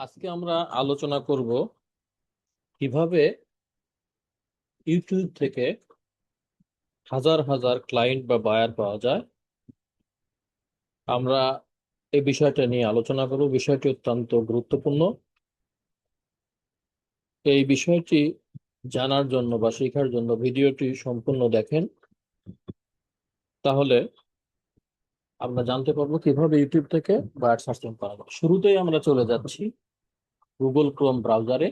আজকে আমরা আলোচনা করব কিভাবে ইউটিউব থেকে হাজার হাজার ক্লায়েন্ট বা বায়ার পাওয়া যায়। আমরা এই বিষয়টা নিয়ে আলোচনা করব। বিষয়টি অত্যন্ত গুরুত্বপূর্ণ। এই বিষয়টি জানার জন্য বা শেখার জন্য ভিডিওটি সম্পূর্ণ দেখেন, তাহলে আমরা জানতে পারবো কিভাবে ইউটিউব থেকে বায়ার সার্চিং করা যায়। শুরুতেই আমরা চলে যাচ্ছি গুগল ক্রোম ব্রাউজারে।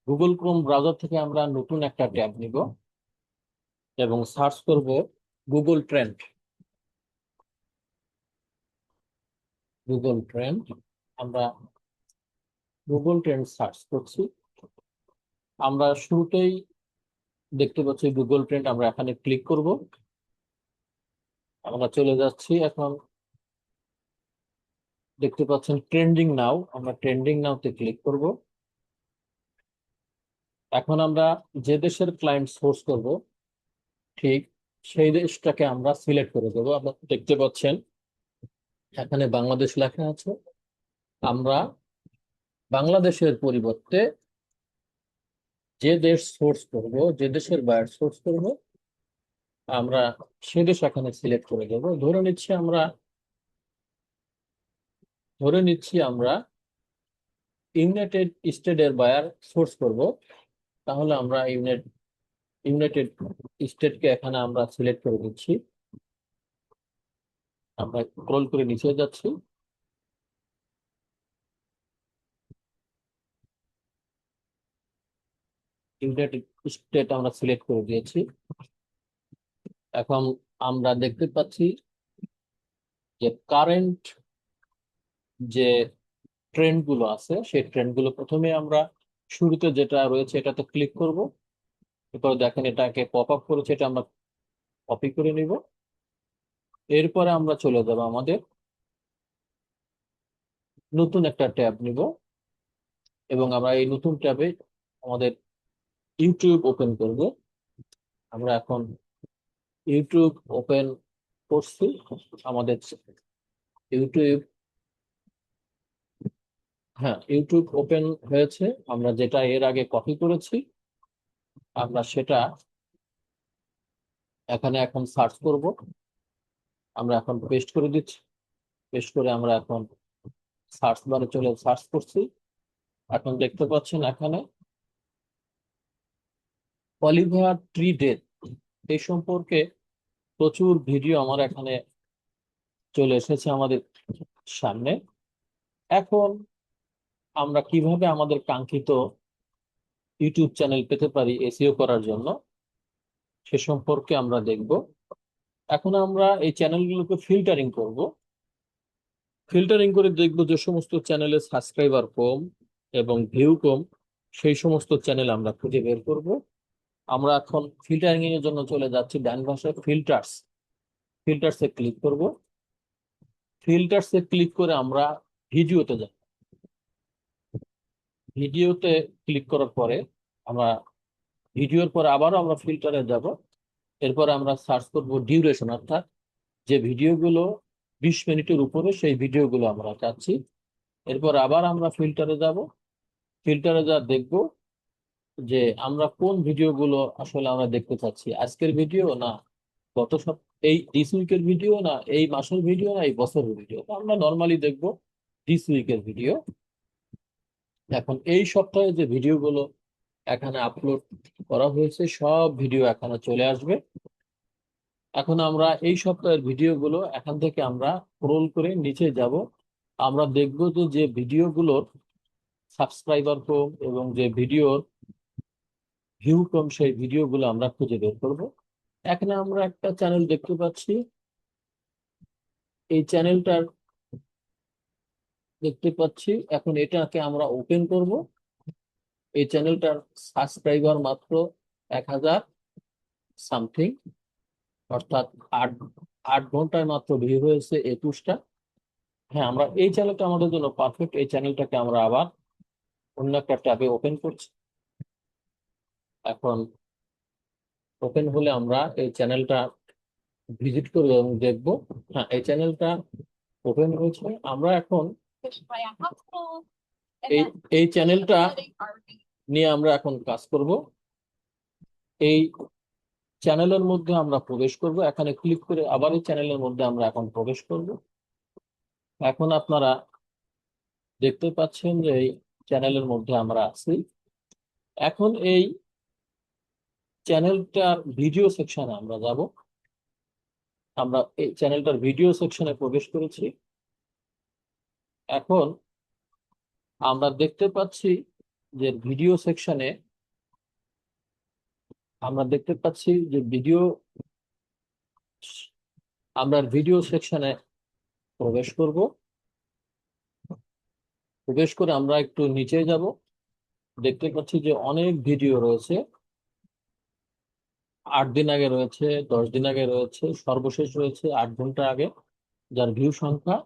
গুগল ক্রোম ব্রাউজার থেকে আমরা নতুন একটা ট্যাব নিব এবং সার্চ করব গুগল ট্রেন্ড। গুগল ট্রেন্ড, আমরা গুগল ট্রেন্ড সার্চ করছি। আমরা শুরুতেই দেখতে পাচ্ছি গুগল ট্রেন্ড, আমরা এখানে ক্লিক করব। আমরা চলে যাচ্ছি, এখন দেখতে পাচ্ছেন ট্রেন্ডিং নাও, আমরা ট্রেন্ডিং নাওতে ক্লিক করব। এখন আমরা যে দেশের ক্লায়েন্ট সোর্স করব, ঠিক সেই দেশটাকে আমরা সিলেক্ট করে দেবো। আপনারা দেখতে পাচ্ছেন এখানে বাংলাদেশ লেখা আছে। আমরা বাংলাদেশের পরিবর্তে যে দেশ সোর্স করব, যে দেশের বায়ার সোর্স করব, আমরা সে দেশ এখানে সিলেক্ট করে দেবো। ধরে নিচ্ছি আমরা ইউনাইটেড স্টেটের বায়ার সোর্স করব। তাহলে আমরা ইউনাইটেড স্টেটকে এখানে আমরা সিলেক্ট করে দিচ্ছি। আমরা স্ক্রল করে নিচে যাচ্ছি। ইউনাইটেড স্টেট আমরা সিলেক্ট করে দিয়েছি। এখন আমরা দেখতে পাচ্ছি যে কারেন্ট যে ট্রেন্ড গুলো আছে, সেই ট্রেন্ড গুলো প্রথমে আমরা শুরুতে যেটা রয়েছে এটাতে ক্লিক করব। এরপর দেখেন এটাকে পপ আপ করেছে, এটা আমরা কপি করে নিব। এরপরে আমরা চলে যাব আমাদের নতুন একটা ট্যাব নিব এবং আমরা এই নতুন ট্যাবে আমাদের ইউটিউব ওপেন করব। আমরা এখন ইউটিউব ওপেন করছি। আমাদের ইউটিউব, হ্যাঁ, ইউটিউব ওপেন হয়েছে। আমরা যেটা এর আগে কপি করেছি আমরা সেটা এখানে এখন সার্চ করব। আমরা এখন পেস্ট করে দিচ্ছি। পেস্ট করে আমরা এখন সার্চ বারে চলে সার্চ করছি। এখন দেখতে পাচ্ছেন এখানে অলিভিয়া ট্রি ডেথ, এই সম্পর্কে প্রচুর ভিডিও আমার এখানে চলে এসেছে আমাদের সামনে। এখন আমরা কিভাবে আমাদের কাঙ্ক্ষিত ইউটিউব চ্যানেল পেতে পারি এসইও করার জন্য, সে সম্পর্কে আমরা দেখব। এখন আমরা এই চ্যানেলগুলোকে ফিল্টারিং করব। ফিল্টারিং করে দেখব যে সমস্ত চ্যানেলের সাবস্ক্রাইবার কম এবং ভিউ কম, সেই সমস্ত চ্যানেল আমরা খুঁজে বের করব। আমরা এখন ফিল্টারিং এর জন্য চলে যাচ্ছি ডান পাশে ফিল্টার্স। ফিল্টার্সে ক্লিক করব। ফিল্টার্সে ক্লিক করে আমরা ভিডিওতে যাব। ভিডিওতে ক্লিক করার পরে আমরা ভিডিওর পরে আবারও আমরা ফিল্টারে যাব। এরপরে আমরা সার্চ করব ডিউরেশন, অর্থাৎ যে ভিডিওগুলো 20 মিনিটের উপরে সেই ভিডিওগুলো আমরা চাচ্ছি। এরপর আবার আমরা ফিল্টারে যাব। ফিল্টারে যা দেখব যে আমরা কোন ভিডিওগুলো আসলে আমরা দেখতে চাচ্ছি, আজকের ভিডিও না গত এই দিস উইকের ভিডিও, না এই মাসের ভিডিও, না এই বছরের ভিডিও। তো আমরা নর্মালি দেখব দিস উইকের ভিডিও। এখন এই সপ্তাহে যে ভিডিওগুলো এখানে আপলোড করা হয়েছে সব ভিডিও এখানে চলে আসবে। এখন আমরা এই সপ্তাহের ভিডিওগুলো এখান থেকে আমরা স্ক্রোল করে নিচে যাব। আমরা দেখব যে যে ভিডিওগুলোর সাবস্ক্রাইবার কম এবং যে ভিডিওর ভিউ কম সেই ভিডিওগুলো আমরা খুঁজে বের করব। এখানে আমরা একটা চ্যানেল দেখতে পাচ্ছি। এই চ্যানেলটার দেখতে পাচ্ছি, এখন এটাকে আমরা ওপেন করব। এই চ্যানেলটার সাবস্ক্রাইবার মাত্র 1000 সামথিং, অর্থাৎ আট আট ঘন্টায় মাত্র ভিউ হয়েছে 21টা। হ্যাঁ, আমরা এই চ্যানেলটা আমাদের জন্য পারফেক্ট। এই চ্যানেলটাকে আমরা আবার অন্য একটা ট্যাবে ওপেন করছি। এখন ওপেন হলে আমরা এই চ্যানেলটা ভিজিট করবো এবং দেখবো। হ্যাঁ, এই চ্যানেলটা ওপেন হয়েছে। আমরা এখন এই এই চ্যানেলটা নিয়ে আমরা এখন কাজ করব। এই চ্যানেলের মধ্যে আমরা প্রবেশ করব, এখানে ক্লিক করে আবার এই চ্যানেলের মধ্যে আমরা এখন প্রবেশ করব। এখন আপনারা দেখতে পাচ্ছেন যে এই চ্যানেলের মধ্যে আমরা আছি। এখন এই চ্যানেলটার ভিডিও সেকশনে আমরা যাব। আমরা এই চ্যানেলটার ভিডিও সেকশনে প্রবেশ করেছি। এখন আমরা দেখতে পাচ্ছি যে ভিডিও সেকশনে আমরা দেখতে পাচ্ছি যে আমরা ভিডিও সেকশনে প্রবেশ করব। প্রবেশ করে আমরা একটু নিচে যাব। দেখতে পাচ্ছি যে অনেক ভিডিও রয়েছে। 8 দিন আগে রয়েছে, 10 দিন আগে রয়েছে, সর্বশেষ রয়েছে 8 ঘন্টা আগে, যার ভিউ সংখ্যা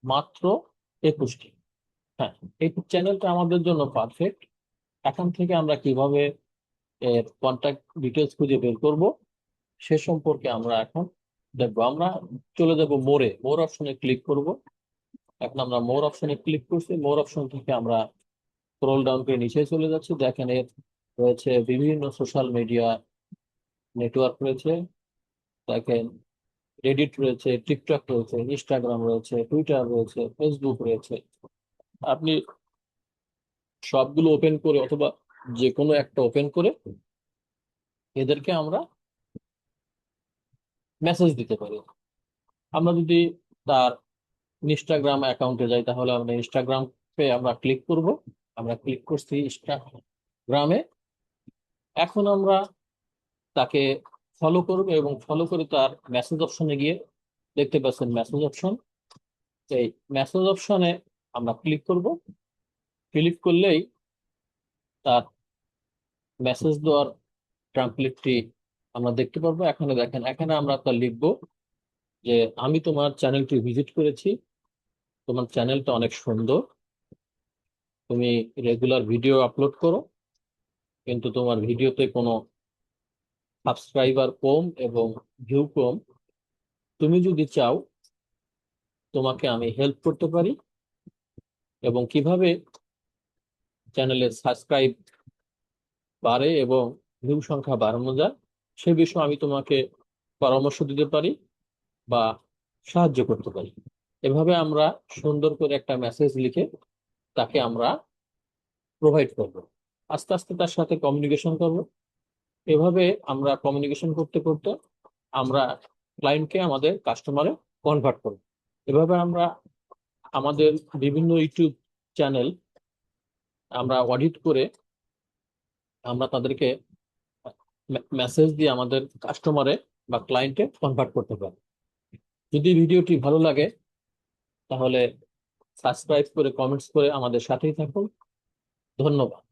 মাত্র 21টি। হ্যাঁ, এই চ্যানেলটা আমাদের জন্য পারফেক্ট। এখান থেকে আমরা কিভাবে এর কন্ট্যাক্ট ডিটেলস খুঁজে বের করব সে সম্পর্কে আমরা এখন দেখবো। আমরা চলে যাব মোর অপশনে ক্লিক করব। এখন আমরা মোর অপশনে ক্লিক করছি। মোর অপশন থেকে আমরা স্ক্রল ডাউন করে নিচে চলে যাচ্ছি। দেখেন এর রয়েছে বিভিন্ন সোশ্যাল মিডিয়া নেটওয়ার্ক রয়েছে। দেখেন রেডিট রয়েছে, টিকটক রয়েছে, ইনস্টাগ্রাম রয়েছে, টুইটার রয়েছে, ফেসবুক রয়েছে। আপনি সবগুলো ওপেন করে অথবা যে কোনো একটা ওপেন করে এদেরকে আমরা মেসেজ দিতে পারি। আমরা যদি তার ইনস্টাগ্রাম অ্যাকাউন্টে যাই তাহলে আমরা ইনস্টাগ্রামে আমরা ক্লিক করব। আমরা ক্লিক করছি ইনস্টাগ্রামে। এখন আমরা তাকে ফলো করব এবং ফলো করে তার মেসেজ অপশনে গিয়ে দেখতে পাচ্ছেন মেসেজ অপশন। এই মেসেজ অপশনে আমরা ক্লিক করব। ক্লিক করলেই তার মেসেজ দেওয়ার ট্রাম্পলেটটি আমরা দেখতে পারবো। এখানে দেখেন, এখানে আমরা তা লিখবো যে আমি তোমার চ্যানেলটি ভিজিট করেছি, তোমার চ্যানেলটা অনেক সুন্দর, তুমি রেগুলার ভিডিও আপলোড করো কিন্তু তোমার ভিডিওতে কোনো সাবস্ক্রাইবার কম এবং ভিউ কম। তুমি যদি চাও তোমাকে আমি হেল্প করতে পারি এবং কিভাবে চ্যানেলের সাবস্ক্রাইব বাড়ে এবং ভিউ সংখ্যা বাড়ানো যায় সে বিষয়ে আমি তোমাকে পরামর্শ দিতে পারি বা সাহায্য করতে পারি। এভাবে আমরা সুন্দর করে একটা মেসেজ লিখে তাকে আমরা প্রোভাইড করব। আস্তে আস্তে তার সাথে কমিউনিকেশন করব। এভাবে আমরা কমিউনিকেশন করতে করতে আমরা ক্লায়েন্টকে আমাদের কাস্টমারে কনভার্ট করব। এভাবে আমরা আমাদের বিভিন্ন ইউটিউব চ্যানেল আমরা অডিট করে আমরা তাদেরকে মেসেজ দিয়ে আমাদের কাস্টমারে বা ক্লায়েন্টে কনভার্ট করতে পারি। যদি ভিডিওটি ভালো লাগে তাহলে সাবস্ক্রাইব করে কমেন্টস করে আমাদের সাথেই থাকুন। ধন্যবাদ।